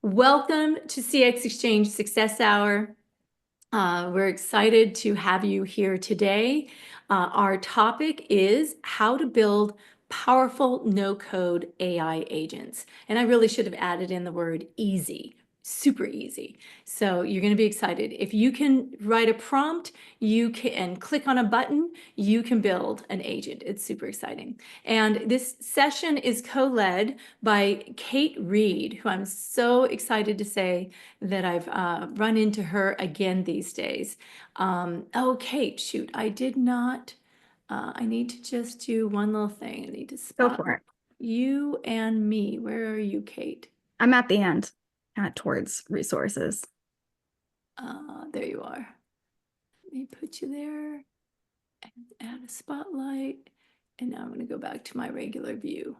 Welcome to CX Exchange Success Hour. We're excited to have you here today. Our topic is how to build powerful no-code AI agents. And I really should have added in the word easy, super easy. So you're going to be excited. If you can write a prompt, you can click on a button, you can build an agent. It's super exciting. And this session is co-led by Kate Reed, who I'm so excited to say that I've run into her again these days. Oh, Kate, shoot, I did not. I need to just do one little thing. I need to Go spot for it. you and me. Where are you, Kate? I'm at the end, towards resources. There you are. Let me put you there and add a spotlight. And now I'm going to go back to my regular view.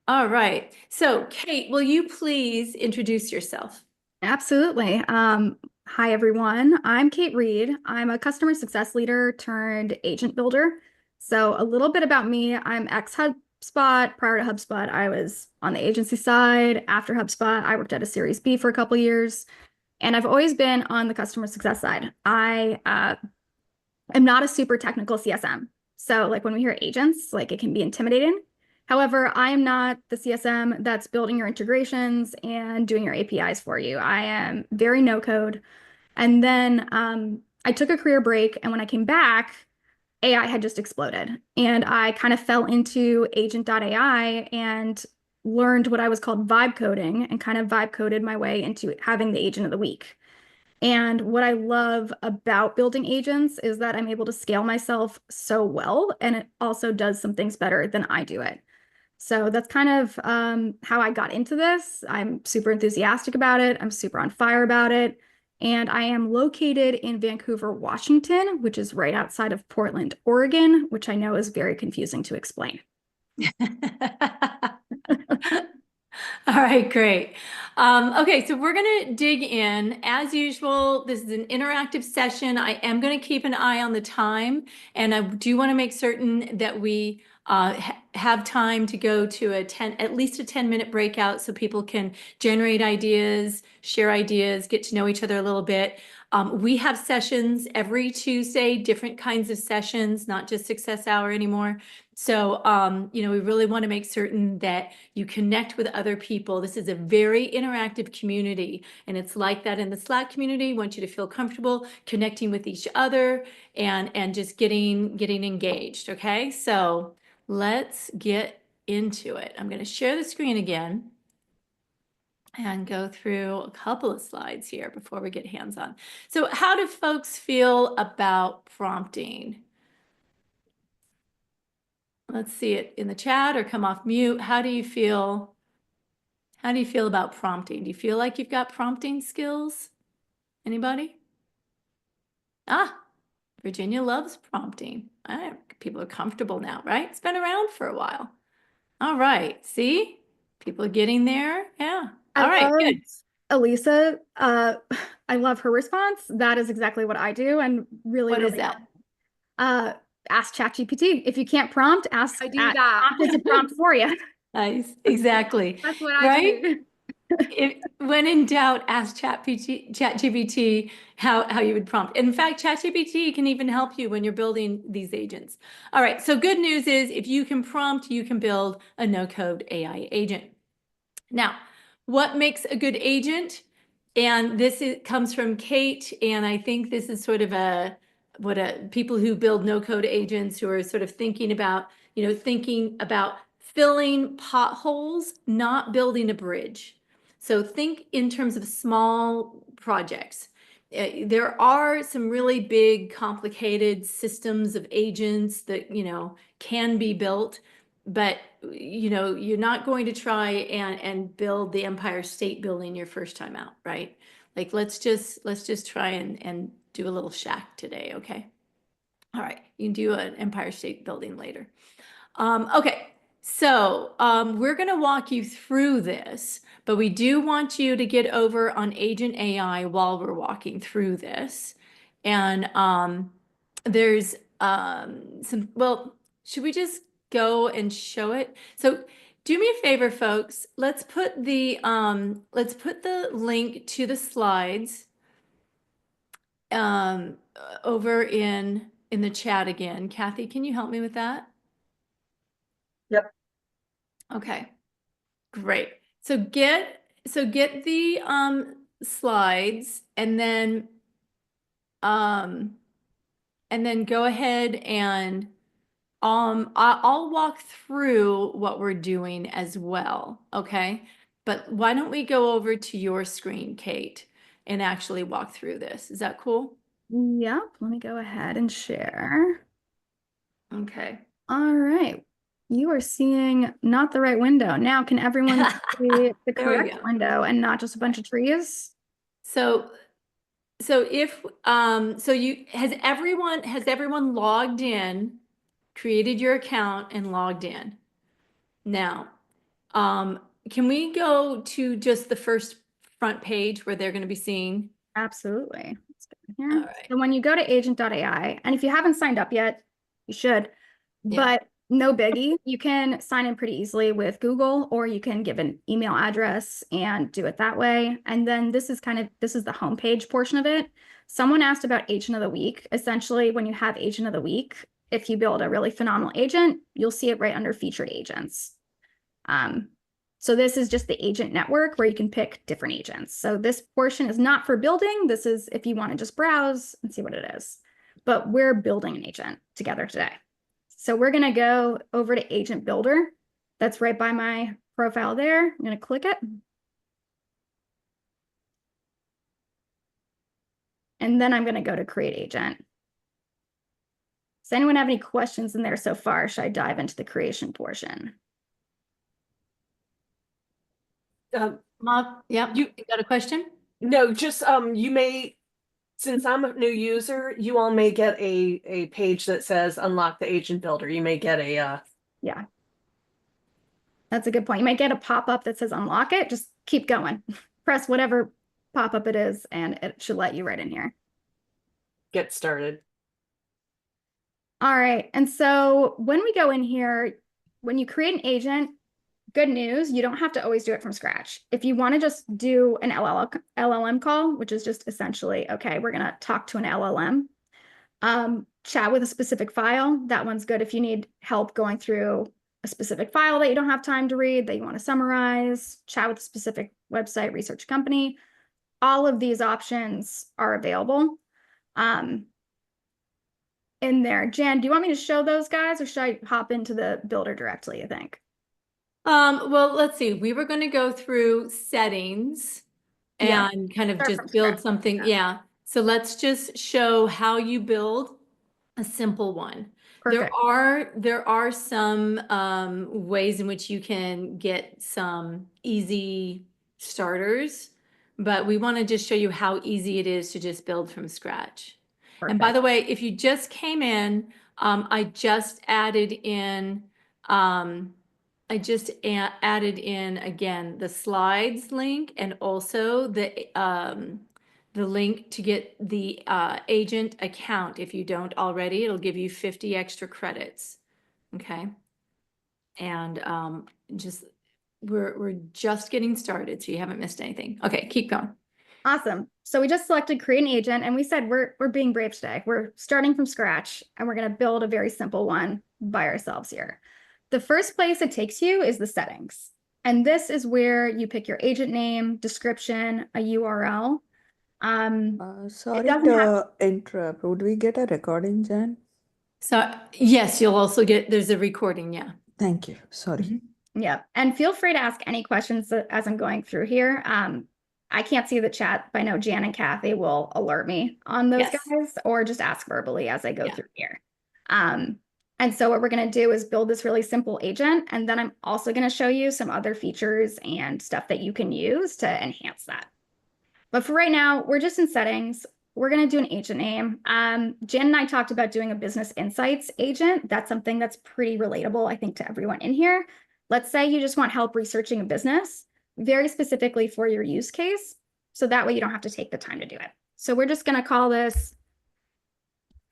All right. So, Kate, will you please introduce yourself? Absolutely. Hi, everyone. I'm Kate Reed. I'm a customer success leader turned agent builder. So a little bit about me. I'm ex-HubSpot. Prior to HubSpot, I was on the agency side. After HubSpot, I worked at a Series B for a couple years. And I've always been on the customer success side. I am not a super technical CSM. So like when we hear agents, like it can be intimidating. However, I am not the CSM that's building your integrations and doing your APIs for you. I am very no code. And then I took a career break. And when I came back, AI had just exploded. And I kind of fell into Agent.ai and learned what I was called vibe coding and kind of vibe coded my way into having the agent of the week. And what I love about building agents is that I'm able to scale myself so well, and it also does some things better than I do it. So that's kind of how I got into this. I'm super enthusiastic about it. I'm super on fire about it. And I am located in Vancouver, Washington, which is right outside of Portland, Oregon, which I know is very confusing to explain. All right, great. Okay, so we're going to dig in. As usual, this is an interactive session. I am going to keep an eye on the time, and I do want to make certain that we have time to go to at least a 10-minute breakout so people can generate ideas, share ideas, get to know each other a little bit. We have sessions every Tuesday, different kinds of sessions, not just Success Hour anymore. So, we really want to make certain that you connect with other people. This is a very interactive community, and it's like that in the Slack community. I want you to feel comfortable connecting with each other and just getting engaged. Okay, so let's get into it. I'm going to share the screen again and go through a couple of slides here before we get hands-on. So how do folks feel about prompting? Let's see it in the chat or come off mute. How do you feel? How do you feel about prompting? Do you feel like you've got prompting skills? Anybody? Ah, Virginia loves prompting. People are comfortable now, right? It's been around for a while. All right. See? People are getting there. Yeah. I All right, love good. Elisa. I love her response. That is exactly what I do and really, What is really that? uh, ask ChatGPT. If you can't prompt, I do that. ask it to prompt for you. Nice. Exactly. That's what I Right? do. When in doubt, ask ChatGPT how you would prompt. In fact, ChatGPT can even help you when you're building these agents. All right, so good news is if you can prompt, you can build a no-code AI agent. Now, what makes a good agent? And comes from Kate, and I think this is sort of people who build no-code agents who are sort of thinking about filling potholes, not building a bridge. So think in terms of small projects. There are some really big, complicated systems of agents that, can be built, but you're not going to try and build the Empire State Building your first time out, right? Like let's just try and do a little shack today, okay? All right, you can do an Empire State Building later. Okay, so we're going to walk you through this, but we do want you to get over on Agent AI while we're walking through this. And there's well, should we just go and show it? So do me a favor, folks. Let's put the link to the slides over in the chat again. Kathy, can you help me with that? Yep. Okay, great. So get the slides um and then go ahead and I'll walk through what we're doing as well, okay? But why don't we go over to your screen, Kate, and actually walk through this? Is that cool? Yep, let me go ahead and share. Okay. All right. You are seeing not the right window. Now, can everyone see the There we correct go. window and not just a bunch of trees? So if so you has everyone logged in, created your account and logged in? Now, um, can we go to just the first front page where they're going to be seeing? Absolutely. Let's go in All here. right. So when you go to Agent.ai, and if you haven't signed up yet, you should, Yeah. but no biggie. You can sign in pretty easily with Google, or you can give an email address and do it that way. And then this is the homepage portion of it. Someone asked about Agent of the Week. Essentially, when you have Agent of the Week, if you build a really phenomenal agent, you'll see it right under featured agents. So this is just the agent network where you can pick different agents. So this portion is not for building. This is if you want to just browse and see what it is. But we're building an agent together today. So we're going to go over to Agent Builder. That's right by my profile there. I'm going to click it. And then I'm going to go to Create Agent. Does anyone have any questions in there so far? Should I dive into the creation portion? Yeah, you got a question? No, just you may, since I'm a new user, you all may get a page that says unlock the agent builder. You may get a Yeah. That's a good point. You might get a pop-up that says unlock it. Just keep going. Press whatever pop-up it is, and it should let you right in here. get started. All right. And so when we go in here, when you create an agent, good news, you don't have to always do it from scratch. If you want to just do an LLM call, which is just essentially, okay, we're going to talk to an LLM, chat with a specific file. That one's good if you need help going through a specific file that you don't have time to read, that you want to summarize, chat with a specific website, research company. All of these options are available in there. Jan, do you want me to show those guys, or should I hop into the builder directly, you think? Well, let's see. We were going to go through settings Yeah. and kind of Start just from build scratch. something. Yeah. So let's just show how you build a simple one. Perfect. There are some ways in which you can get some easy starters, but we want to just show you how easy it is to just build from scratch. And by Perfect. the way, if you just came in, I just added in added in again the slides link and also the link to get the agent account. If you don't already, it'll give you 50 extra credits. Okay. And just we're just getting started, so you haven't missed anything. Okay, keep going. Awesome. So we just selected create an agent, and we said we're being brave today. We're starting from scratch, and we're going to build a very simple one by ourselves here. The first place it takes you is the settings. And this is where you pick your agent name, description, a URL. It Sorry doesn't have to interrupt. Would we get a recording, Jen? So yes, you'll also get, there's a recording, yeah. Thank you. Sorry. Yeah, and feel free to ask any questions as I'm going through here. I can't see the chat, but I know Jan and Kathy will alert me on those Yes. guys, or just ask verbally as I go Yeah. through here. And so what we're going to do is build this really simple agent, and then I'm also going to show you some other features and stuff that you can use to enhance that. But for right now, we're just in settings. We're going to do an agent name. Jan and I talked about doing a business insights agent. That's something that's pretty relatable, I think, to everyone in here. Let's say you just want help researching a business, very specifically for your use case. So that way you don't have to take the time to do it. So we're just going to call this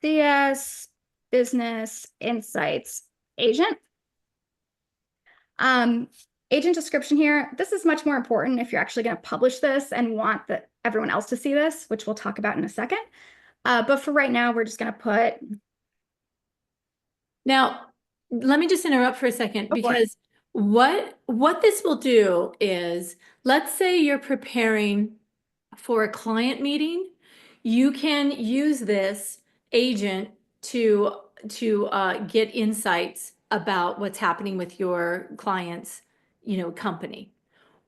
CS Business Insights Agent. Agent description here. This is much more important if you're actually going to publish this and want everyone else to see this, which we'll talk about in a second. But for right now, we're just going to put. Now, let me just interrupt for a second, Go for it. because what this will do is, let's say you're preparing for a client meeting, you can use this agent to get insights about what's happening with your client's, company.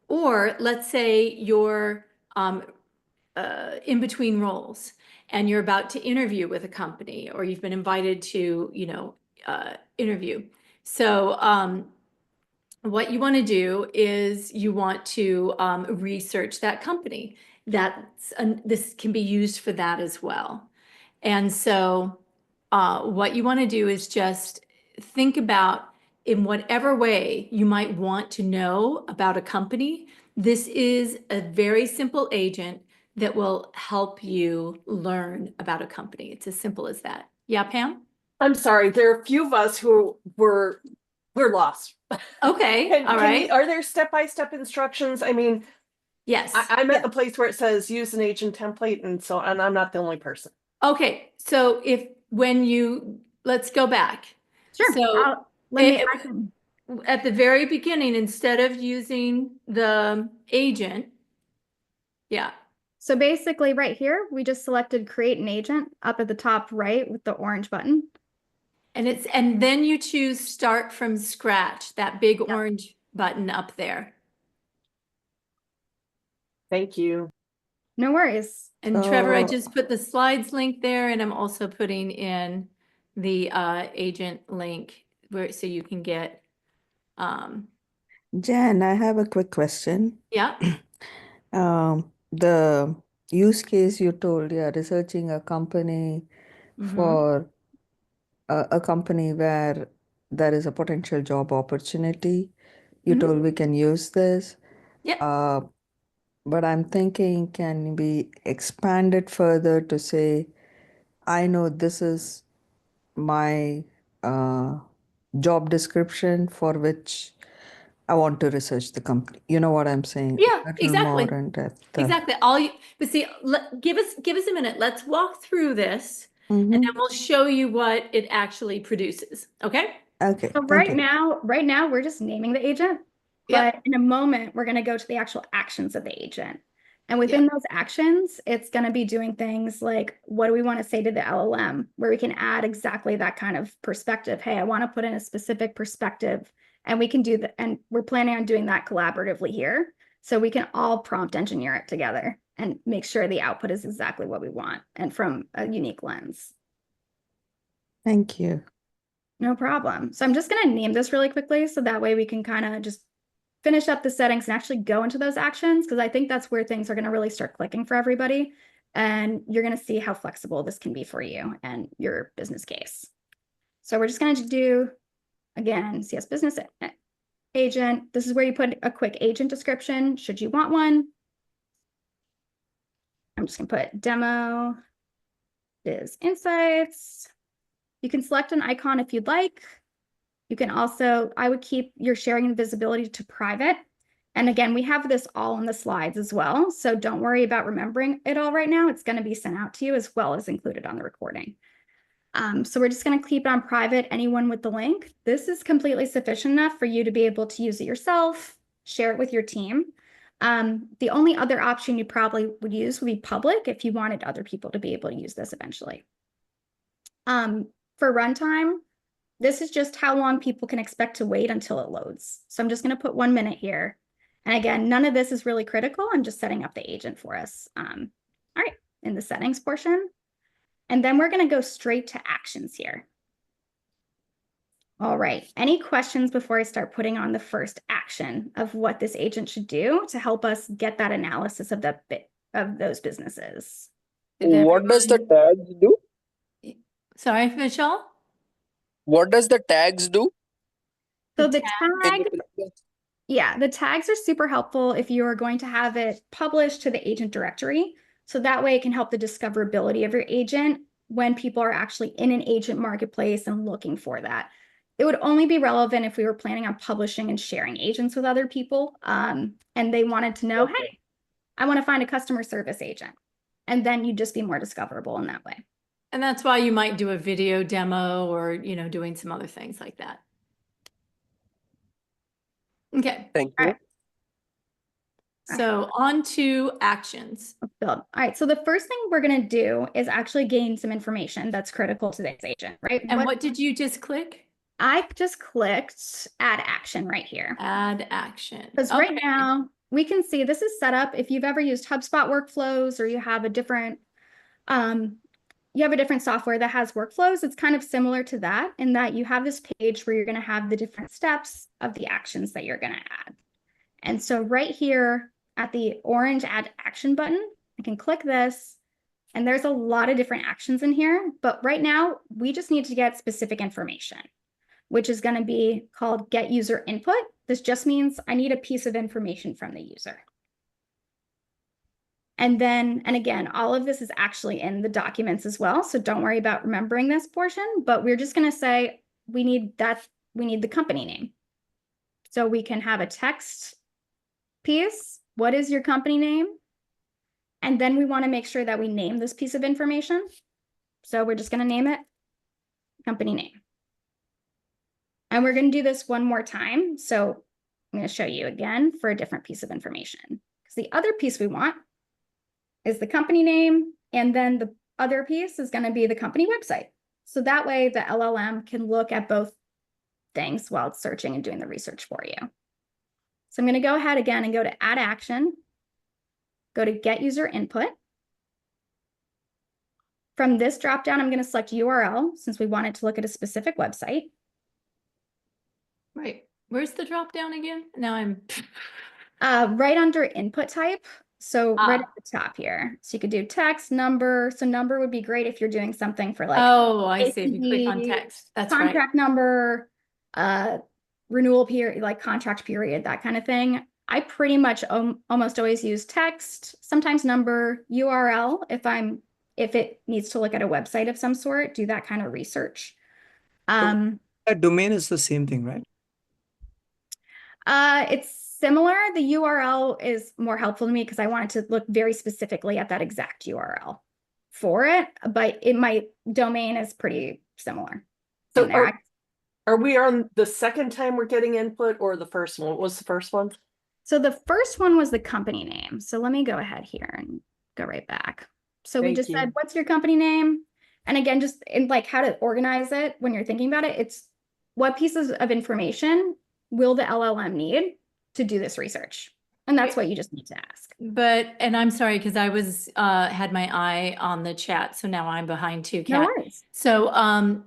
Or let's say you're in between roles and you're about to interview with a company, or you've been invited to, interview. So what you want to do is you want to research that company. This can be used for that as well. And so what you want to do is just think about, in whatever way you might want to know about a company, this is a very simple agent that will help you learn about a company. It's as simple as that. Yeah, Pam? I'm sorry, there are a few of us who we're lost. Okay, all right. Are there step-by-step instructions? I mean, Yes. I'm at the place where it says use an agent template, and I'm not the only person. Okay, so let's go back. Sure. So I it- can. at the very beginning, instead of using the agent, yeah, So basically right here, we just selected create an agent up at the top right with the orange button. and then you choose start from scratch, that big orange button up there. Thank you. No worries. And Trevor, I So, just put the slides link there, and I'm also putting in the agent link so you can get, Jan, I have a quick question. yeah. The use case you told, yeah, researching a company Mhm. for a company where there is a potential job opportunity. You Mhm. told we can use this. Yep. But I'm thinking, can we expand it further to say, I know this is my job description for which I want to research the company. You know what I'm saying? Yeah, A little more exactly. in depth. Exactly. But see, give us a minute. Let's walk through this, and Mm-hmm. then we'll show you what it actually produces. Okay? Okay, So thank right you. now we're just naming the agent, Yep. but in a moment we're going to go to the actual actions of the agent. And within those actions, it's going to be doing things like, what do we want to say to the LLM, where we can add exactly that kind of perspective. Hey, I want to put in a specific perspective, and we can do that. And we're planning on doing that collaboratively here. So we can all prompt engineer it together and make sure the output is exactly what we want and from a unique lens. Thank you. No problem. So I'm just going to name this really quickly so that way we can kind of just finish up the settings and actually go into those actions, because I think that's where things are going to really start clicking for everybody. And you're going to see how flexible this can be for you and your business case. So we're just going to do, again, CS Business Agent. This is where you put a quick agent description, should you want one. I'm just going to put demo biz insights. You can select an icon if you'd like. You can also, I would keep your sharing and visibility to private. And again, we have this all on the slides as well. So don't worry about remembering it all right now. It's going to be sent out to you as well as included on the recording. So we're just going to keep it on private, anyone with the link. This is completely sufficient enough for you to be able to use it yourself, share it with your team. The only other option you probably would use would be public if you wanted other people to be able to use this eventually. For runtime, this is just how long people can expect to wait until it loads. So I'm just going to put 1 minute here. And again, none of this is really critical. I'm just setting up the agent for us. All right, in the settings portion. And then we're going to go straight to actions here. All right, any questions before I start putting on the first action of what this agent should do to help us get that analysis of those businesses? What does the tags do? Sorry, Michelle? What does the tags do? So The the Can you tag, please- yeah, the tags are super helpful if you are going to have it published to the agent directory. So that way it can help the discoverability of your agent when people are actually in an agent marketplace and looking for that. it would only be relevant if we were planning on publishing and sharing agents with other people. And they wanted to know, hey, I want to find a customer service agent. And then you'd just be more discoverable in that way. And that's why you might do a video demo or, doing some other things like that. Okay. Thank All you. right. So on to actions. Build. All right. So the first thing we're going to do is actually gain some information that's critical to this agent, right? And what did you just click? I just clicked add action right here. Add action. Because right now we can see this is set up. If you've ever used HubSpot workflows or you have a different software that has workflows, it's kind of similar to that in that you have this page where you're going to have the different steps of the actions that you're going to add. And so right here at the orange add action button, I can click this and there's a lot of different actions in here, but right now we just need to get specific information, which is going to be called get user input. This just means I need a piece of information from the user. And again, all of this is actually in the documents as well. So don't worry about remembering this portion, but we're just going to say we need the company name. So we can have a text piece. What is your company name? And then we want to make sure that we name this piece of information. So we're just going to name it company name. And we're going to do this one more time. So I'm going to show you again for a different piece of information. Because the other piece we want is the company name. And then the other piece is going to be the company website. So that way the LLM can look at both things while it's searching and doing the research for you. So I'm going to go ahead again and go to add action, go to get user input. From this dropdown, I'm going to select URL since we want it to look at a specific website. Right. Where's the drop down again? Now I'm right under input type. So right at the top here. So you could do text, number. So number would be great if you're doing something for like oh, I see. If you click on ACV, text, that's right. contract number, renewal period, like contract period, that kind of thing. I pretty much almost always use text, sometimes number, URL if it needs to look at a website of some sort, do that kind of research. That domain is the same thing, right? It's similar. The URL is more helpful to me because I want it to look very specifically at that exact URL for it, but my domain is pretty similar. So are we on the second time we're getting input or the first one? What was the first one? So the first one was the company name. So let me go ahead here and go right back. So we just said, what's your company name? And again, just in like how to organize it when you're thinking about it, it's what pieces of information will the LLM need to do this research? And that's what you just need to ask. And I'm sorry, because I was had my eye on the chat, so now I'm behind too, Kat. No worries. So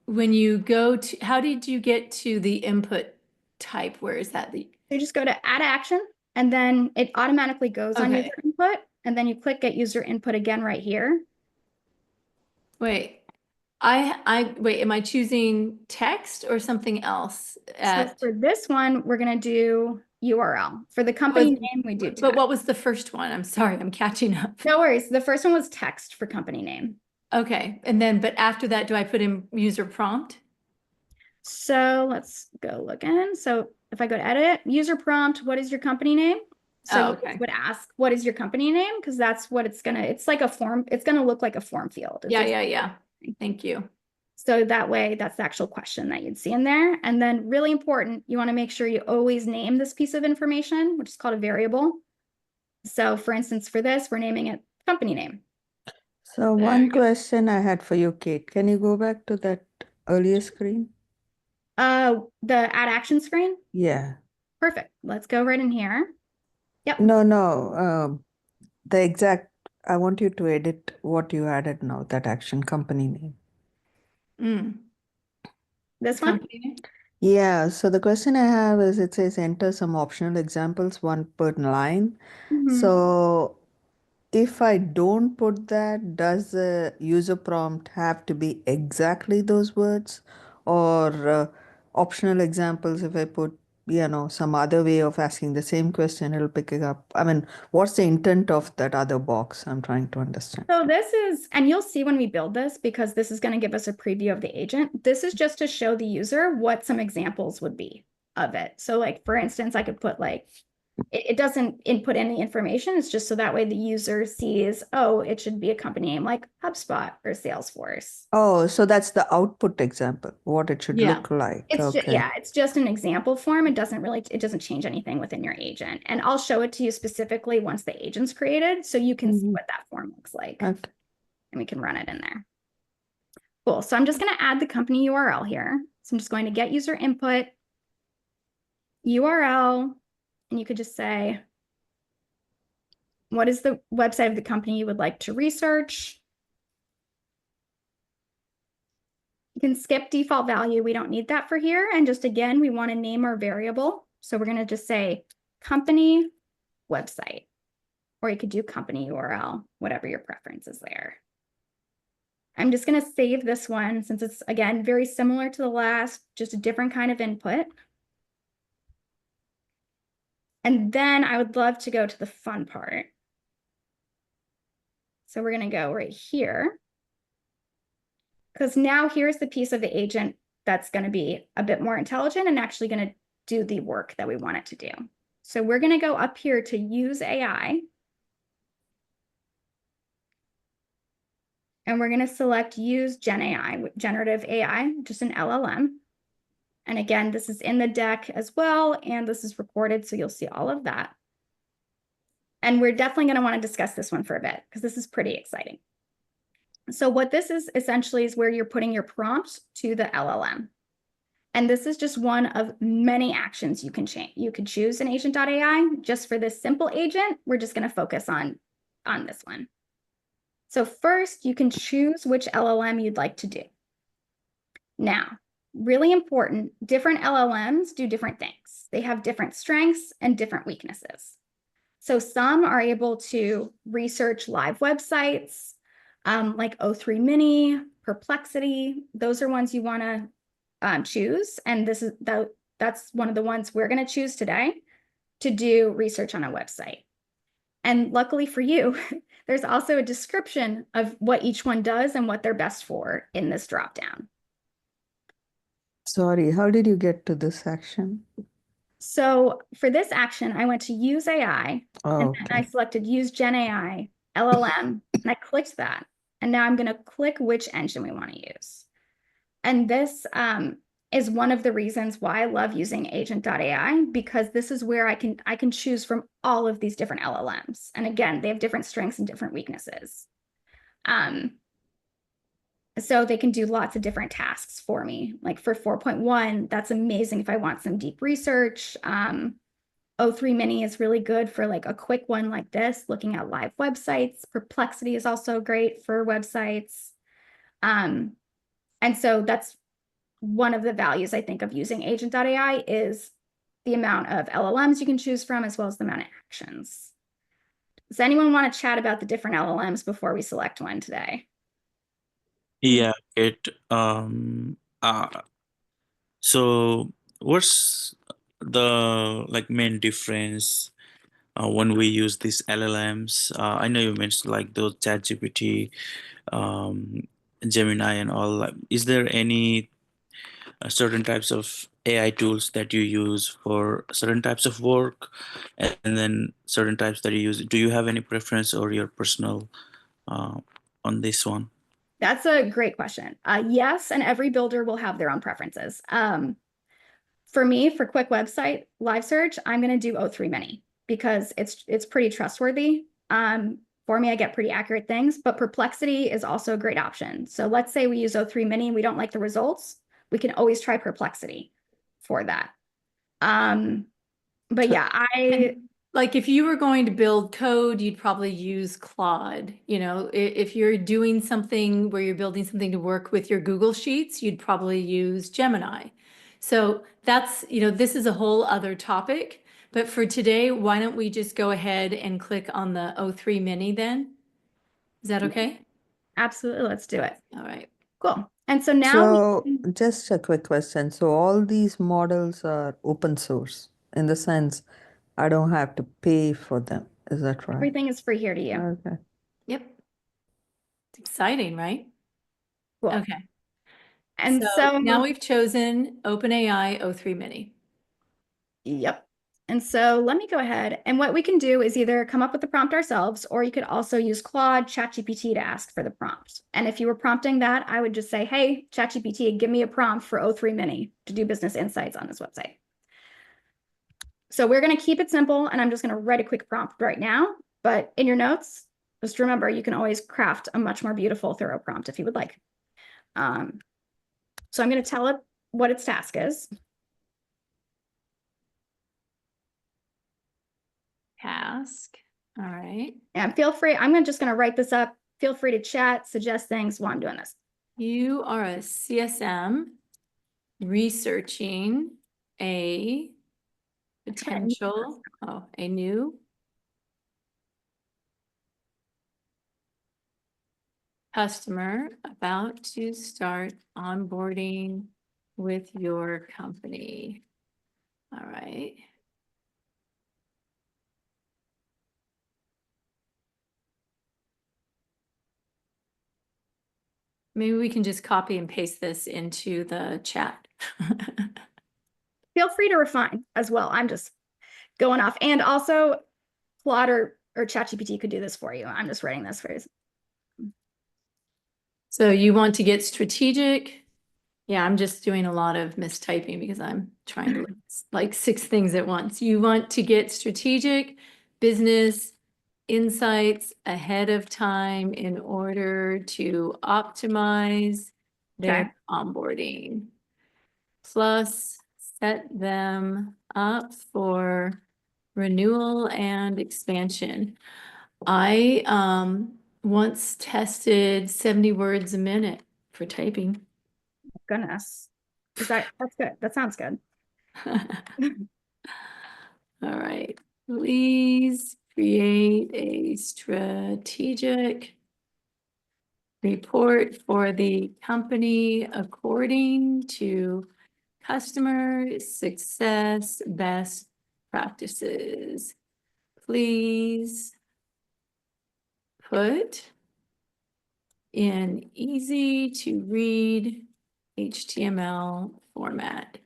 when you go to, how did you get to the input type? Where is that? You just go to add action and then it automatically goes on user input. And then you click get user input again right here. Wait, wait, am I choosing text or something else? So for this one, we're going to do URL. For the company name, we do text. But what was the first one? I'm sorry, I'm catching up. No worries. The first one was text for company name. Okay. And then, but after that, do I put in user prompt? So let's go look in. So if I go to edit, user prompt, what is your company name? So it would ask, what is your company name? Because that's what it's like a form. It's going to look like a form field. Yeah. Thank you. So that way, that's the actual question that you'd see in there. And then really important, you want to make sure you always name this piece of information, which is called a variable. So for instance, for this, we're naming it company name. So one question I had for you, Kate. Can you go back to that earlier screen? The add action screen? Yeah. Perfect. Let's go right in here. Yep. No. I want you to edit what you added now, that action company name. This one? Yeah, so the question I have is it says enter some optional examples, one per line. So if I don't put that, does the user prompt have to be exactly those words? Or optional examples, if I put some other way of asking the same question, it'll pick it up. I mean, what's the intent of that other box? I'm trying to understand. So this is, and you'll see when we build this, because this is going to give us a preview of the agent. This is just to show the user what some examples would be of it. So like, for instance, I could put like, it doesn't input any information. It's just so that way the user sees, oh, it should be a company name like HubSpot or Salesforce. Oh, so that's the output example, what it should Yeah. look like. It's just, Okay. yeah, it's just an example form. It doesn't change anything within your agent. And I'll show it to you specifically once the agent's created, so you can see what that form looks like. Okay. And we can run it in there. Cool. So I'm just going to add the company URL here. So I'm just going to get user input, URL, and you could just say, what is the website of the company you would like to research? You can skip default value. We don't need that for here. And just again, we want to name our variable. So we're going to just say company website, or you could do company URL, whatever your preference is there. I'm just going to save this one since it's, again, very similar to the last, just a different kind of input. And then I would love to go to the fun part. So we're going to go right here, because now here's the piece of the agent that's going to be a bit more intelligent and actually going to do the work that we want it to do. So we're going to go up here to use AI. And we're going to select use Gen AI, generative AI, just an LLM. And again, this is in the deck as well, and this is recorded, so you'll see all of that. And we're definitely going to want to discuss this one for a bit, because this is pretty exciting. So what this is essentially is where you're putting your prompt to the LLM. And this is just one of many actions you can change. You could choose an Agent.ai. Just for this simple agent, we're just going to focus on this one. So first, you can choose which LLM you'd like to do. Now, really important, different LLMs do different things. They have different strengths and different weaknesses. So some are able to research live websites, like O3 Mini, Perplexity. Those are ones you want to choose. And that's one of the ones we're going to choose today to do research on a website. And luckily for you, there's also a description of what each one does and what they're best for in this dropdown. Sorry, how did you get to this action? So for this action, I went to use AI, and then I selected use Gen AI, LLM, and I clicked that. And now I'm going to click which engine we want to use. And this is one of the reasons why I love using Agent.ai, because this is where I can choose from all of these different LLMs. And again, they have different strengths and different weaknesses. So they can do lots of different tasks for me. Like for 4.1, that's amazing if I want some deep research. O3 Mini is really good for like a quick one like this, looking at live websites. Perplexity is also great for websites. And so that's one of the values I think of using Agent.ai is the amount of LLMs you can choose from, as well as the amount of actions. Does anyone want to chat about the different LLMs before we select one today? Yeah, so what's the main difference when we use these LLMs? I know you mentioned like those ChatGPT, Gemini and all. Is there any certain types of AI tools that you use for certain types of work, and then certain types that you use? Do you have any preference or your personal on this one? That's a great question. Yes, and every builder will have their own preferences. For me, for quick website live search, I'm going to do O3 Mini because it's pretty trustworthy. For me, I get pretty accurate things, but Perplexity is also a great option. So let's say we use O3 Mini and we don't like the results, we can always try Perplexity for that. But yeah, like if you were going to build code, you'd probably use Claude. If you're doing something where you're building something to work with your Google Sheets, you'd probably use Gemini. So that's, this is a whole other topic. But for today, why don't we just go ahead and click on the O3 Mini then? Is that okay? Absolutely. Let's do it. All right. Cool. And so now, So, just a quick question. So, all these models are open source in the sense I don't have to pay for them. Is that right? everything is free here to you. Okay. Yep. It's exciting, right? Cool. Okay. And So so now we've chosen OpenAI O3 Mini. Yep. And so let me go ahead. And what we can do is either come up with the prompt ourselves, or you could also use Claude, ChatGPT to ask for the prompt. And if you were prompting that, I would just say, hey, ChatGPT, give me a prompt for O3 Mini to do business insights on this website. So we're going to keep it simple, and I'm just going to write a quick prompt right now. But in your notes, just remember, you can always craft a much more beautiful, thorough prompt if you would like. So I'm going to tell it what its task is. Task. All right. And feel free, just going to write this up. Feel free to chat, suggest things while I'm doing this. You are a CSM researching a potential, a new customer about to start onboarding with your company. All right. Maybe we can just copy and paste this into the chat. Feel free to refine as well. I'm just going off. And also, Claude or ChatGPT could do this for you. I'm just writing this for you. So you want to get strategic. Yeah, I'm just doing a lot of mistyping because I'm trying to like 6 things at once. You want to get strategic business insights ahead of time in order to optimize their onboarding. Plus, set them up for renewal and expansion. I once tested 70 words a minute for typing. Goodness. That's good. That sounds good. All right. Please create a strategic report for the company according to customer success best practices. Please put in easy to read HTML format.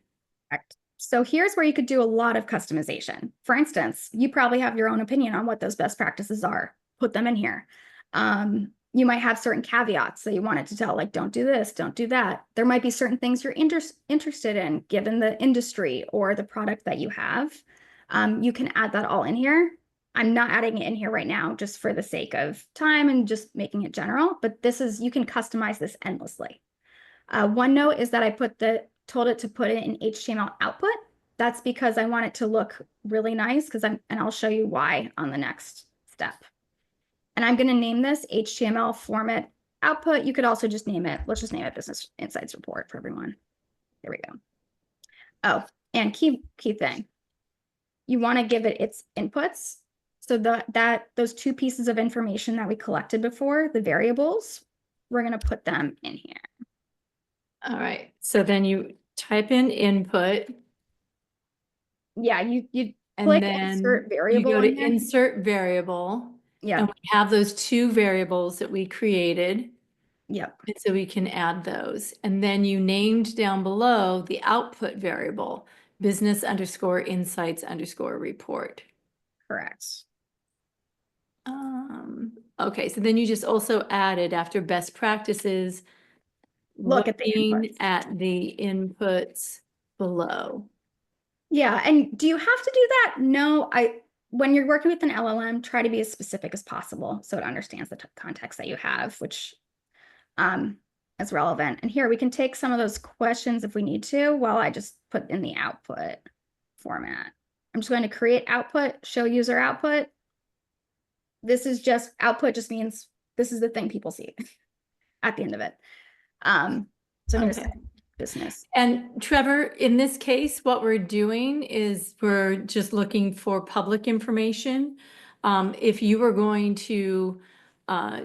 Correct. So here's where you could do a lot of customization. For instance, you probably have your own opinion on what those best practices are. Put them in here. You might have certain caveats that you want it to tell, like don't do this, don't do that. There might be certain things you're interested in, given the industry or the product that you have. You can add that all in here. I'm not adding it in here right now, just for the sake of time and just making it general, but you can customize this endlessly. One note is that I told it to put it in HTML output. That's because I want it to look really nice, and I'll show you why on the next step. And I'm going to name this HTML format output. You could also just name it, let's just name it Business Insights Report for everyone. There we go. Oh, and key thing. You want to give it its inputs. So those 2 pieces of information that we collected before, the variables, we're going to put them in here. All right. So then you type in input. Yeah, you and click then insert variable. You go to insert variable. Yeah. And we have those 2 variables that we created. Yep. And so we can add those. And then you named down below the output variable, business_insights_report. Correct. Okay, so then you just also added after best practices, Look at the inputs below. Yeah, and do you have to do that? No, when you're working with an LLM, try to be as specific as possible so it understands the context that you have, which is relevant. And here we can take some of those questions if we need to, while I just put in the output format. I'm just going to create output, show user output. This is just output, just means this is the thing people see at the end of it. So I'm going to say business. And Trevor, in this case, what we're doing is we're just looking for public information. If you were going to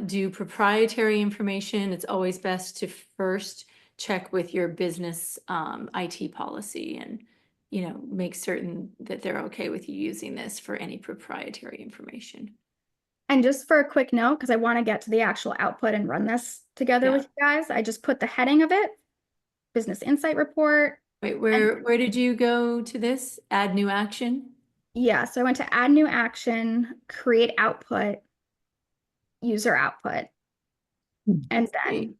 do proprietary information, it's always best to first check with your business IT policy and, make certain that they're okay with you using this for any proprietary information. And just for a quick note, because I want to get to the actual output and run this together Yeah. with you guys, I just put the heading of it, business insight report. Wait, where did you go to this? Add new action? Yeah, so I went to add new action, create output, user output. And then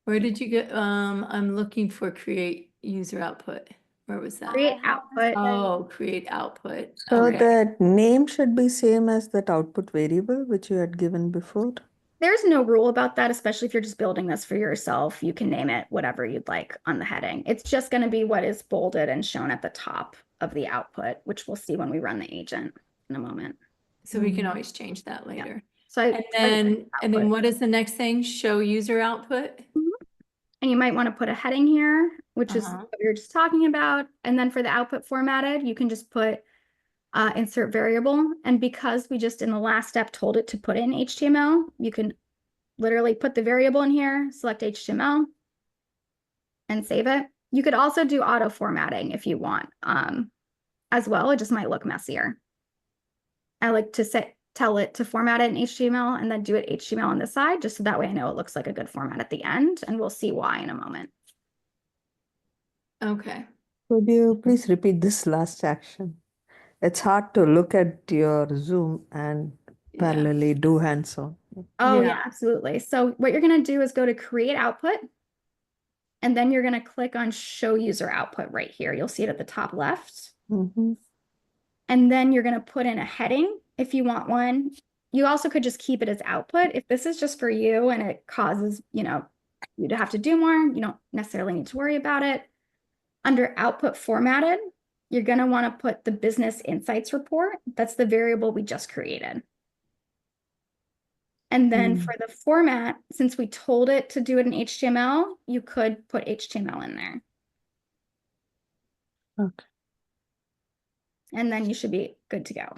Where did you get, I'm looking for create user output. Where was that? create output. Oh, create output. So Okay. that name should be same as that output variable which you had given before. There's no rule about that, especially if you're just building this for yourself. You can name it whatever you'd like on the heading. It's just going to be what is bolded and shown at the top of the output, which we'll see when we run the agent in a moment. So we can always change that later. So And then what is the next thing? Show user output? And you might want to put a heading here, which is Uh-huh. what we were just talking about. And then for the output formatted, you can just put insert variable. And because we just in the last step told it to put in HTML, you can literally put the variable in here, select HTML, and save it. You could also do auto formatting if you want as well. It just might look messier. I like to tell it to format it in HTML and then do it HTML on the side, just so that way I know it looks like a good format at the end, and we'll see why in a moment. Okay. Could you please repeat this last action? It's hard to look at your Zoom and Yeah. parallelly do hands-on. Oh Yeah. yeah, absolutely. So what you're going to do is go to create output, and then you're going to click on show user output right here. You'll see it at the top left. Mm-hmm. And then you're going to put in a heading if you want one. You also could just keep it as output. If this is just for you and it causes, you to have to do more, you don't necessarily need to worry about it. Under output formatted, you're going to want to put the business insights report. That's the variable we just created. And then for the format, since we told it to do it in HTML, you could put HTML in there. Okay. And then you should be good to go.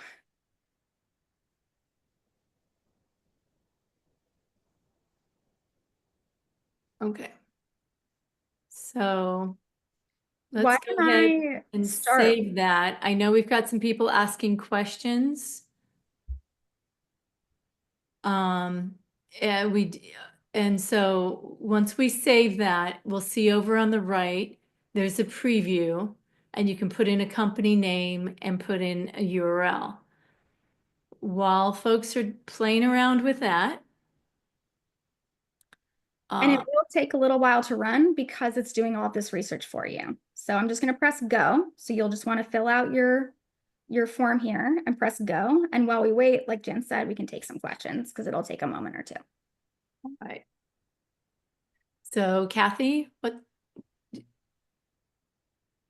Okay. So Why let's go don't ahead I and start? save that. I know we've got some people asking questions. And so once we save that, we'll see over on the right, there's a preview, and you can put in a company name and put in a URL. While folks are playing around with that, And it will take a little while to run because it's doing all of this research for you. So I'm just going to press go. So you'll just want to fill out your form here and press go. And while we wait, like Jen said, we can take some questions because it'll take a moment or two. all right. So Kathy, what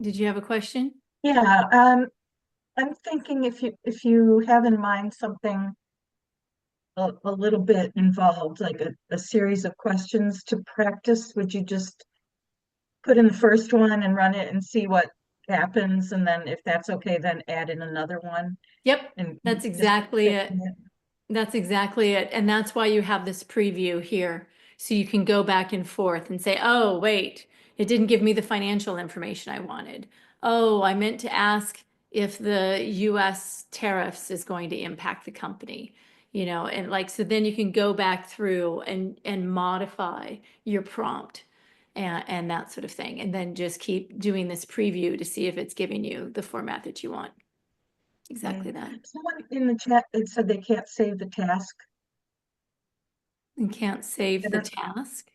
did you have a question? Yeah, I'm thinking if you have in mind something a little bit involved, like a series of questions to practice, would you just put in the first one and run it and see what happens, and then if that's okay, then add in another one? Yep, And that's just exactly it. fixing it? That's exactly it. And that's why you have this preview here. So you can go back and forth and say, oh, wait, it didn't give me the financial information I wanted. Oh, I meant to ask if the US tariffs is going to impact the company, and so then you can go back through and modify your prompt and that sort of thing. And then just keep doing this preview to see if it's giving you the format that you want. Exactly that. Someone in the chat, it said they can't save the task. And can't save the task.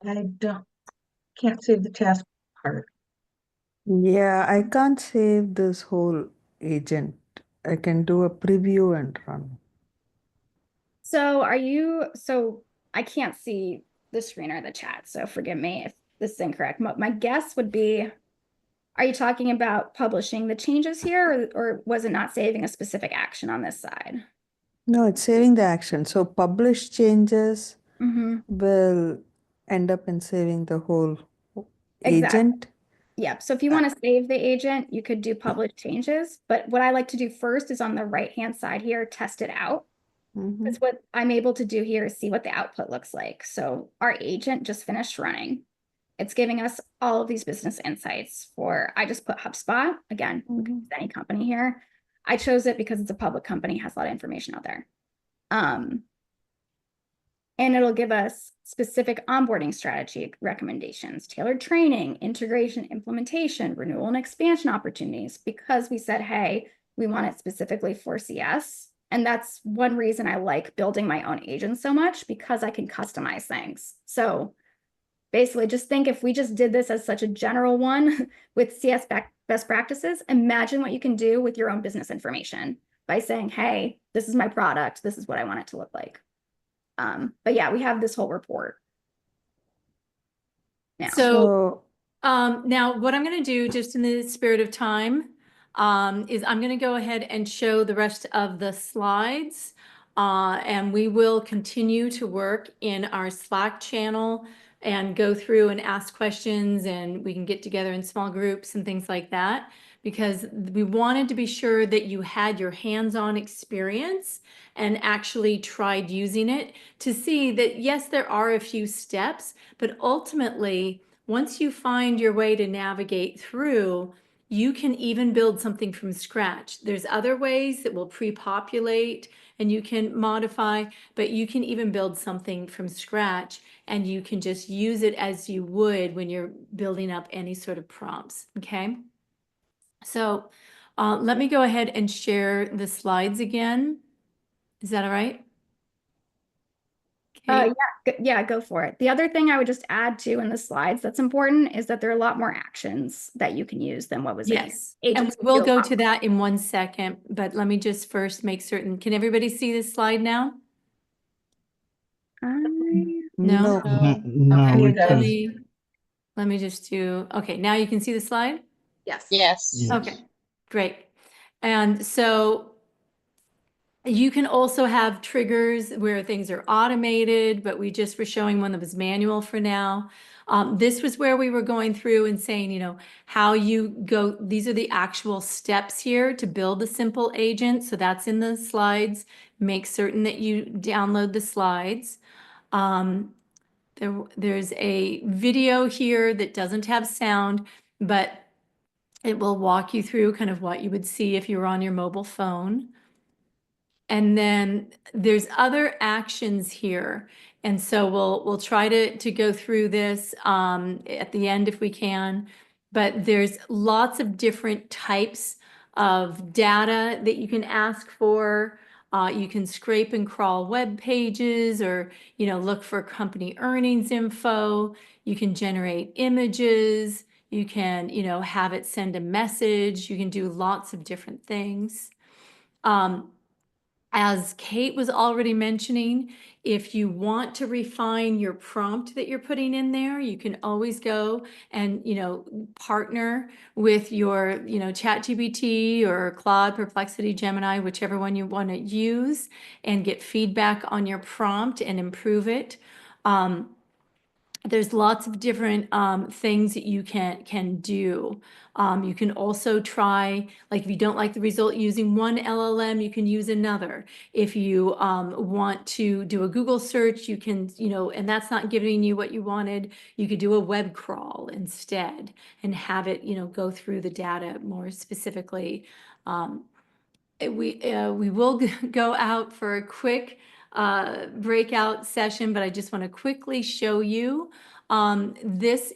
Can't save the task part. Yeah, I can't save this whole agent. I can do a preview and run. So I can't see the screen or the chat, so forgive me if this is incorrect. My guess would be, are you talking about publishing the changes here, or was it not saving a specific action on this side? No, it's saving the action. So publish changes Mm-hmm. will end up in saving the whole Exactly. agent. Yep. So if you want to save the agent, you could do publish changes. But what I like to do first is on the right-hand side here, test it out. Mhm. Because what I'm able to do here is see what the output looks like. So our agent just finished running. It's giving us all of these business insights for, I just put HubSpot, again, we can use any company here. I chose it because it's a public company, has a lot of information out there. And it'll give us specific onboarding strategy recommendations, tailored training, integration, implementation, renewal and expansion opportunities, because we said, hey, we want it specifically for CS. And that's one reason I like building my own agents so much, because I can customize things. So basically, just think if we just did this as such a general one with CS best practices, imagine what you can do with your own business information by saying, hey, this is my product. This is what I want it to look like. But yeah, we have this whole report now. So now what I'm going to do, just in the spirit of time, is I'm going to go ahead and show the rest of the slides. And we will continue to work in our Slack channel and go through and ask questions, and we can get together in small groups and things like that, because we wanted to be sure that you had your hands-on experience and actually tried using it to see that, yes, there are a few steps, but ultimately, once you find your way to navigate through, you can even build something from scratch. There's other ways that will pre-populate and you can modify, but you can even build something from scratch, and you can just use it as you would when you're building up any sort of prompts, okay? So let me go ahead and share the slides again. Is that all right? Okay. Yeah, go for it. The other thing I would just add to in the slides that's important is that there are a lot more actions that you can use than what was in here. Yes, and Agents we'll do a go lot to that in 1 second, but let me just first make certain. Can everybody see this slide now? No? No. No, Okay, we let can't. me just do, okay, now you can see the slide? Yes. Yes. Yes. Okay, great. And so you can also have triggers where things are automated, but we just were showing one that was manual for now. This was where we were going through and saying, you know, how you go, these are the actual steps here to build a simple agent. So that's in the slides. Make certain that you download the slides. There's a video here that doesn't have sound, but it will walk you through kind of what you would see if you were on your mobile phone. And then there's other actions here. And so we'll try to go through this at the end if we can. But there's lots of different types of data that you can ask for. You can scrape and crawl web pages, or look for company earnings info. You can generate images. You can have it send a message. You can do lots of different things. As Kate was already mentioning, if you want to refine your prompt that you're putting in there, you can always go and, partner with your, ChatGPT or Claude, Perplexity, Gemini, whichever one you want to use, and get feedback on your prompt and improve it. There's lots of different things that you can do. You can also try, like if you don't like the result using one LLM, you can use another. If you want to do a Google search, you can, and that's not giving you what you wanted, you could do a web crawl instead and have it, go through the data more specifically. We will go out for a quick breakout session, but I just want to quickly show you this.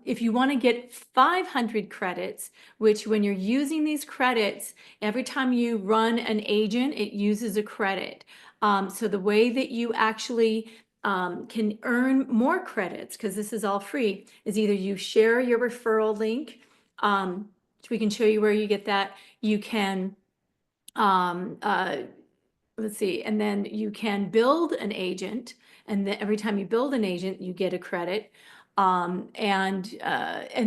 If you want to get 500 credits, which when you're using these credits, every time you run an agent, it uses a credit. So the way that you actually can earn more credits, because this is all free, is either you share your referral link, which we can show you where you get that. You can let's see, and then you can build an agent, and then every time you build an agent, you get a credit. And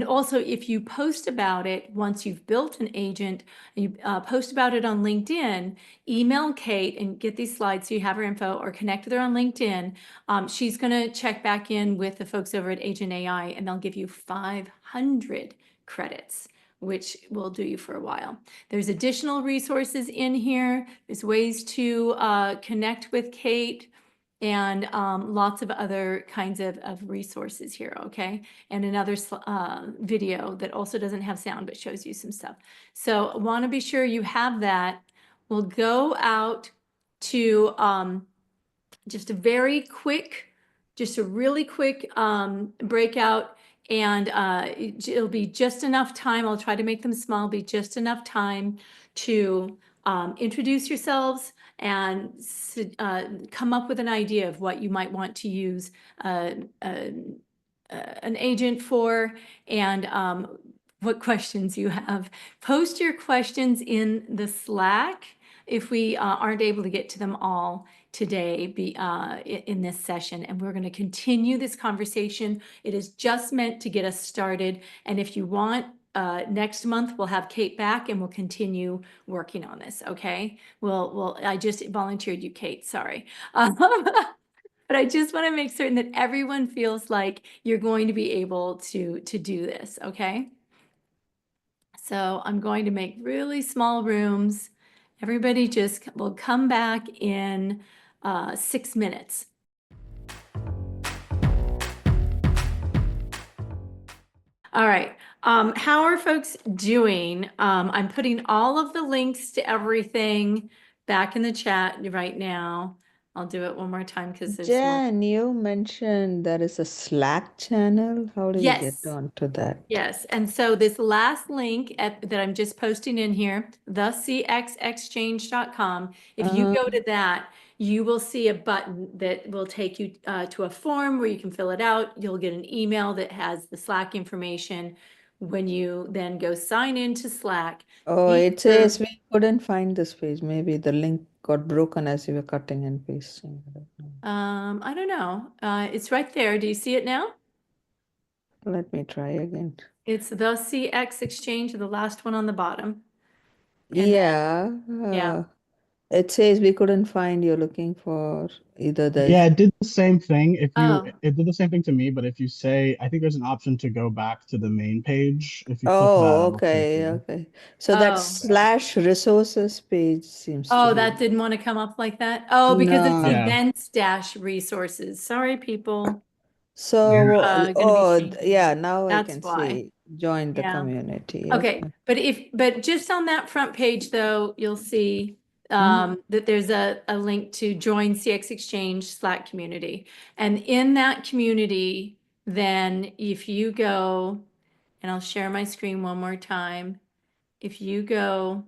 also if you post about it, once you've built an agent, you post about it on LinkedIn, email Kate and get these slides so you have her info, or connect with her on LinkedIn. She's going to check back in with the folks over at Agent.ai, and they'll give you 500 credits which will do you for a while. There's additional resources in here. There's ways to connect with Kate and lots of other kinds of resources here, okay? And another video that also doesn't have sound but shows you some stuff. So I want to be sure you have that. We'll go out to just a very quick, just a really quick breakout, and it'll be just enough time. I'll try to make them small, be just enough time to introduce yourselves and come up with an idea of what you might want to use an agent for, and what questions you have. Post your questions in the Slack if we aren't able to get to them all today in this session, and we're going to continue this conversation. It is just meant to get us started, and if you want, next month we'll have Kate back and we'll continue working on this, okay? I just volunteered you, Kate, sorry. But I just want to make certain that everyone feels like you're going to be able to do this, okay? So I'm going to make really small rooms. Everybody just will come back in 6 minutes. All right. How are folks doing? I'm putting all of the links to everything back in the chat right now. I'll do it one more time because there's more. Jen, you mentioned there is a Slack channel. How do you get Yes. onto that? Yes, and so this last link that I'm just posting in here, thecxexchange.com, if you go to that, you will see a button that will take you to a form where you can fill it out. You'll get an email that has the Slack information. When you then go sign into Slack. Oh, be it sure- says we couldn't find this page. Maybe the link got broken as you were cutting and pasting. I don't know. I don't know. It's right there. Do you see it now? Let me try again. It's the CX Exchange, the last one on the bottom. And Yeah. yeah. It says we couldn't find, you're looking for either the. Yeah, it did the same thing. Oh. It did the same thing to me, but if you say, I think there's an option to go back to the main page. If you click that, Oh, it'll take okay, you. okay. So that slash resources page seems to Oh, be. that didn't want to come up like that? Oh, because it's No. Yeah. events dash resources. Sorry, people. So, Gonna be changing. yeah, now I That's can why. see join the Yeah. community. Okay, but just on that front page though, you'll see Mhm. that there's a link to join CX Exchange Slack community. And in that community, then if you go, and I'll share my screen one more time. If you go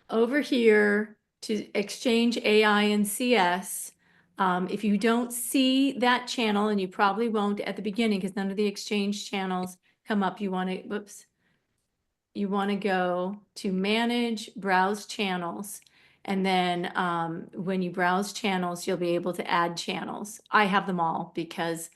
over here to Exchange AI and CS, if you don't see that channel, and you probably won't at the beginning because none of the Exchange channels come up, you want to, you want to go to manage, browse channels. And then when you browse channels, you'll be able to add channels. I have them all because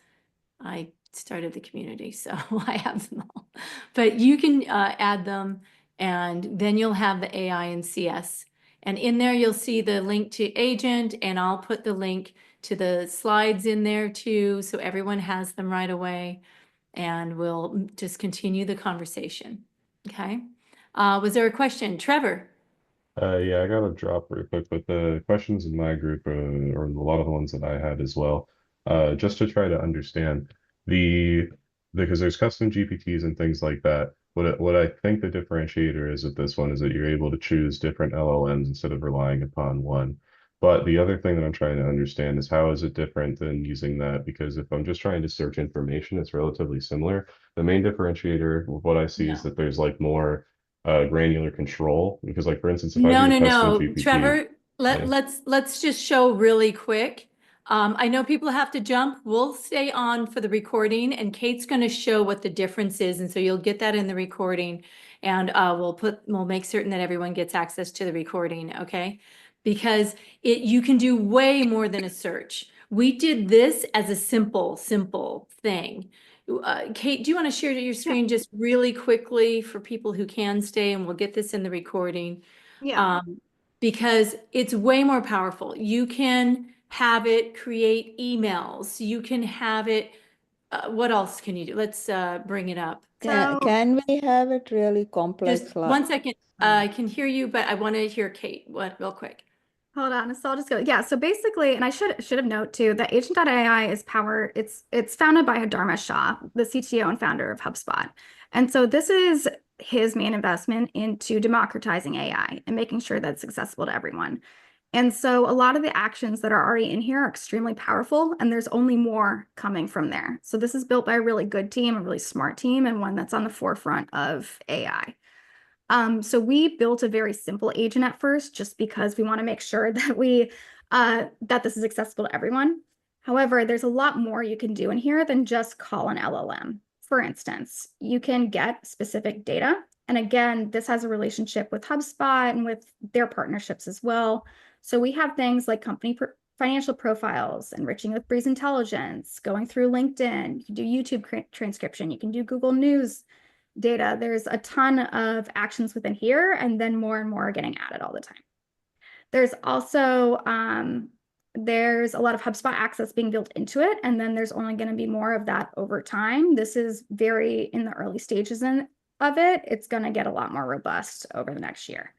I started the community, so I have them all. But you can add them, and then you'll have the AI and CS. And in there, you'll see the link to Agent, and I'll put the link to the slides in there too, so everyone has them right away. And we'll just continue the conversation. Okay. Was there a question? Trevor? Yeah, I got to drop real quick, but the questions in my group are a lot of the ones that I had as well. Just to try to understand because there's custom GPTs and things like that. What I think the differentiator is with this one is that you're able to choose different LLMs instead of relying upon one. But the other thing that I'm trying to understand is how is it different than using that? Because if I'm just trying to search information, it's relatively similar. The main differentiator, what I see is No. that there's like more granular control, because like for instance, if I No, do a no, custom no. GPT, Trevor, yeah. let's just show really quick. I know people have to jump. We'll stay on for the recording, and Kate's going to show what the difference is, and so you'll get that in the recording, and we'll make certain that everyone gets access to the recording, okay? Because you can do way more than a search. We did this as a simple thing. Kate, do you want to share your screen just really quickly for people who can stay, and we'll get this in the recording? Yeah. Because it's way more powerful. You can have it create emails. You can have it what else can you do? Let's bring it up. Can we have it really complex? Just 1 second. I can hear you, but I want to hear Kate real quick. Hold on, so I'll just go. Yeah, so basically, and I should have noted too that Agent.ai is powered. It's founded by Dharma Shah, the CTO and founder of HubSpot, and so this is his main investment into democratizing AI and making sure that it's accessible to everyone. And so a lot of the actions that are already in here are extremely powerful, and there's only more coming from there. So this is built by a really good team, a really smart team, and one that's on the forefront of AI. So we built a very simple agent at first, just because we want to make sure that that this is accessible to everyone. However, there's a lot more you can do in here than just call an LLM. For instance, you can get specific data. And again, this has a relationship with HubSpot and with their partnerships as well. So we have things like company financial profiles, enriching with breeze intelligence, going through LinkedIn, you can do YouTube transcription, you can do Google News data. There's a ton of actions within here, and then more and more are getting added all the time. There's also there's a lot of HubSpot access being built into it, and then there's only going to be more of that over time. This is very in the early stages of it. It's going to get a lot more robust over the next year.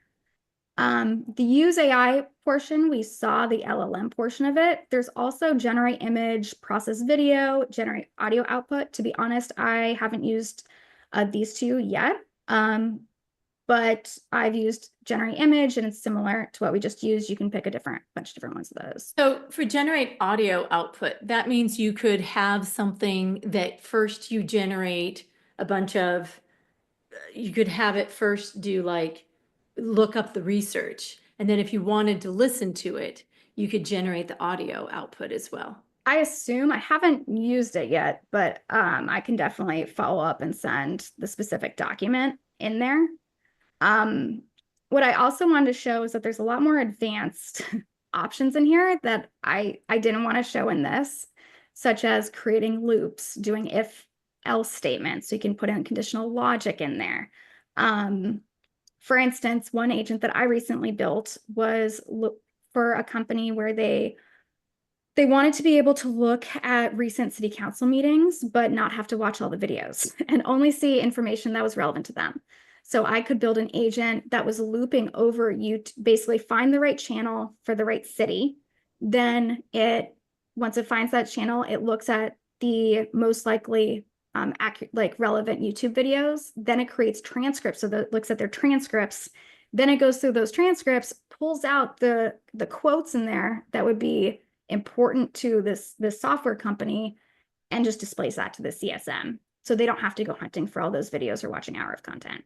The use AI portion, we saw the LLM portion of it. There's also generate image, process video, generate audio output. To be honest, I haven't used these two yet, but I've used generate image, and it's similar to what we just used. You can pick a bunch of different ones of those. So for generate audio output, that means you could have something that first you generate a bunch of, you could have it first do like look up the research, and then if you wanted to listen to it, you could generate the audio output as well. I assume, I haven't used it yet, but I can definitely follow up and send the specific document in there. What I also wanted to show is that there's a lot more advanced options in here that I didn't want to show in this, such as creating loops, doing if-else statements, so you can put in conditional logic in there. For instance, one agent that I recently built was for a company where they wanted to be able to look at recent city council meetings, but not have to watch all the videos and only see information that was relevant to them. So I could build an agent that was looping over you to basically find the right channel for the right city. Then once it finds that channel, it looks at the most likely accurate, relevant YouTube videos. Then it creates transcripts. So that it looks at their transcripts. Then it goes through those transcripts, pulls out the quotes in there that would be important to this software company, and just displays that to the CSM. So they don't have to go hunting for all those videos or watch an hour of content.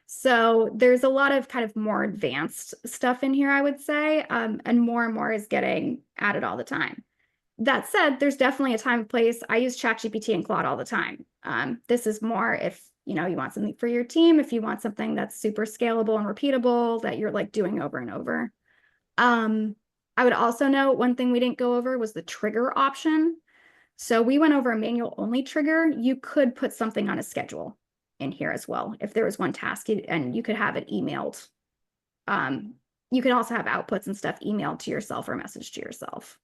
So there's a lot of kind of more advanced stuff in here, I would say, and more is getting added all the time. That said, there's definitely a time and place. I use ChatGPT and Claude all the time. This is more if you want something for your team, if you want something that's super scalable and repeatable that you're doing over and over. I would also note one thing we didn't go over was the trigger option. So we went over a manual only trigger. You could put something on a schedule in here as well. If there was one task and you could have it emailed. You can also have outputs and stuff emailed to yourself or messaged to yourself.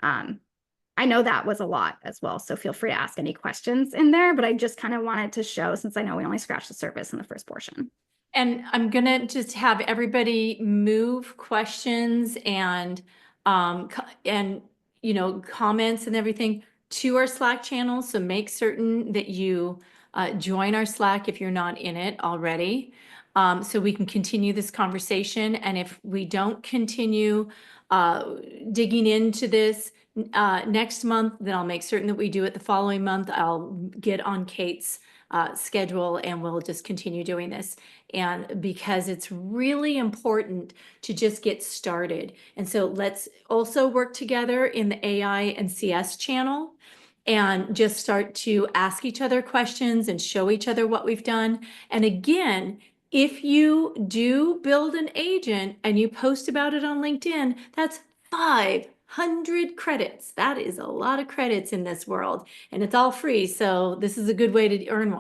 I know that was a lot as well, so feel free to ask any questions in there, but I just kind of wanted to show, since I know we only scratched the surface in the first portion. And I'm gonna just have everybody move questions and comments and everything to our Slack channel. So make certain that you join our Slack if you're not in it already, so we can continue this conversation. And if we don't continue digging into this next month, then I'll make certain that we do it the following month. I'll get on Kate's schedule and we'll just continue doing this. And because it's really important to just get started. And so let's also work together in the AI and CS channel and just start to ask each other questions and show each other what we've done. And again, if you do build an agent and you post about it on LinkedIn, that's 5 100 credits. That is a lot of credits in this world, and it's all free. So this is a good way to earn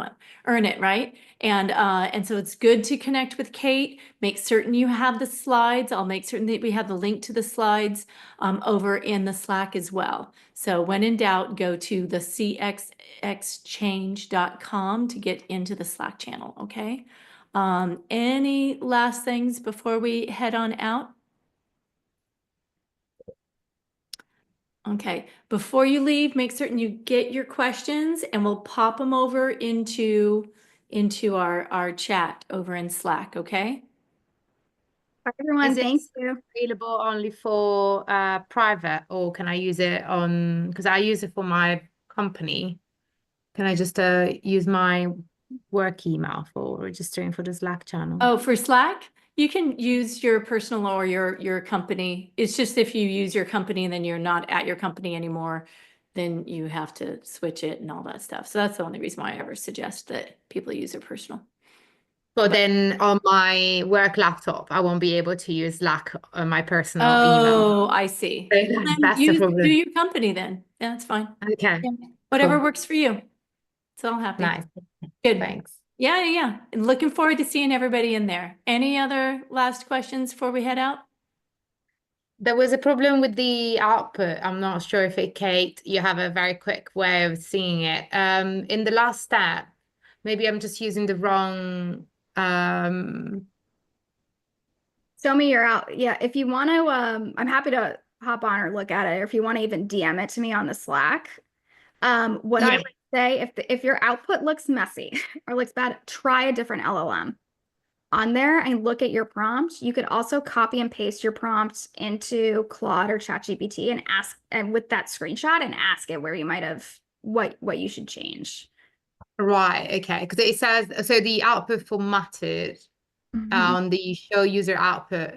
it, right? And so it's good to connect with Kate. Make certain you have the slides. I'll make certain that we have the link to the slides over in the Slack as well. So when in doubt, go to the cxexchange.com to get into the Slack channel, okay? Any last things before we head on out? Okay, before you leave, make certain you get your questions and we'll pop them over into our chat over in Slack, okay? Bye, everyone. Is it Thank you. available only for private, or can I use it on, because I use it for my company. Can I just use my work email for registering for the Slack channel? Oh, for Slack? You can use your personal or your company. It's just if you use your company and then you're not at your company anymore, then you have to switch it and all that stuff. So that's the only reason why I ever suggest that people use their personal. But then on my work laptop, I won't be able to use Slack on my personal email. Oh, I see. Well, then That's the problem. do your company then. Yeah, that's fine. Okay. Yeah. Whatever Cool. works for you. So I'm happy. Nice. Good. Thanks. Yeah. And looking forward to seeing everybody in there. Any other last questions before we head out? There was a problem with the output. I'm not sure if Kate, you have a very quick way of seeing it. In the last step, maybe I'm just using the wrong. Show me you're out. Yeah, if you want to, I'm happy to hop on or look at it, or if you want to even DM it to me on the Slack. What I Yeah. would say, if your output looks messy or looks bad, try a different LLM on there and look at your prompt. You could also copy and paste your prompt into Claude or ChatGPT and ask, and with that screenshot, and ask it where you might have what you should change. Right. Okay. Because it says, so the output formatted on the show user output,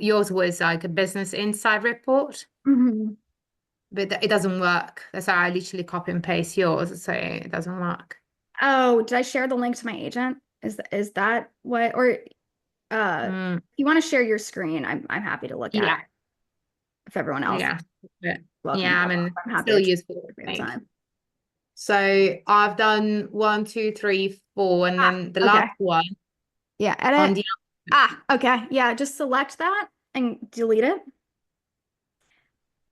yours was like a business insight report, but it doesn't work. That's how I literally copy and paste yours, so it doesn't work. Oh, did I share the link to my agent? Is that what? Or if you want to share your screen, I'm happy to look at it. If everyone else, yeah, welcome yeah, to I mean, I'm happy still to useful. real time. So I've done 1, 2, 3, 4, and then the last one. Yeah, On edit. Okay. Yeah, just select that and delete it.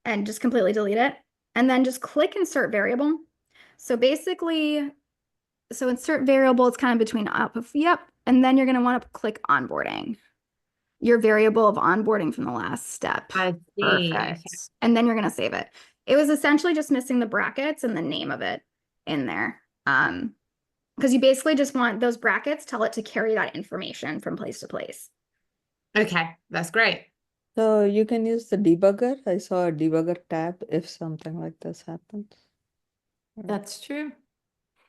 And just completely delete it. And then just click insert variable. So basically, insert variable is kind of between up of, yep. And then you're going to want to click onboarding. Your variable of onboarding from the last step. I see. Perfect. Okay. And then you're going to save it. It was essentially just missing the brackets and the name of it in there. Because you basically just want those brackets, tell it to carry that information from place to place. Okay, that's great. So you can use the debugger. I saw a debugger tab if something like this happens. That's true.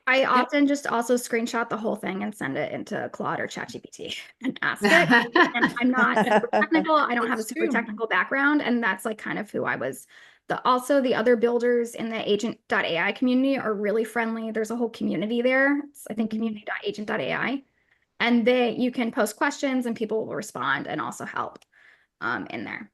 I often just also screenshot the whole thing and send it into Claude or ChatGPT and ask it. And I'm not super technical. I don't have a super technical background. And that's like kind of who I was. Also, the other builders in the Agent.ai community are really friendly. There's a whole community there. It's, I think, community.agent.ai. And you can post questions and people will respond and also help in there.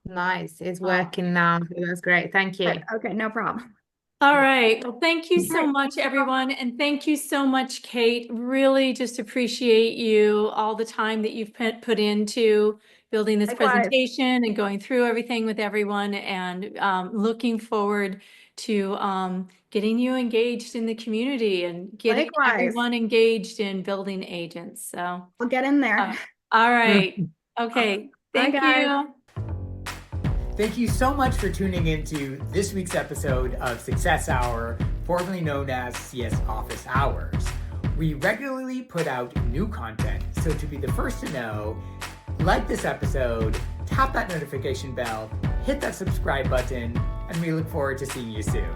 Nice. It's working now. That's great. Thank you. Okay, no problem. All right. Well, thank you so much, everyone. And thank you so much, Kate. Really just appreciate you, all the time that you've put into building this presentation and going through everything with everyone, and looking forward to getting you engaged in the community and getting everyone engaged in building agents. So we'll get in there. All right. Okay. Thank you. Thank you so much for tuning into this week's episode of Success Hour, formerly known as CS Office Hours. We regularly put out new content, so to be the first to know, like this episode, tap that notification bell, hit that subscribe button, and we look forward to seeing you soon.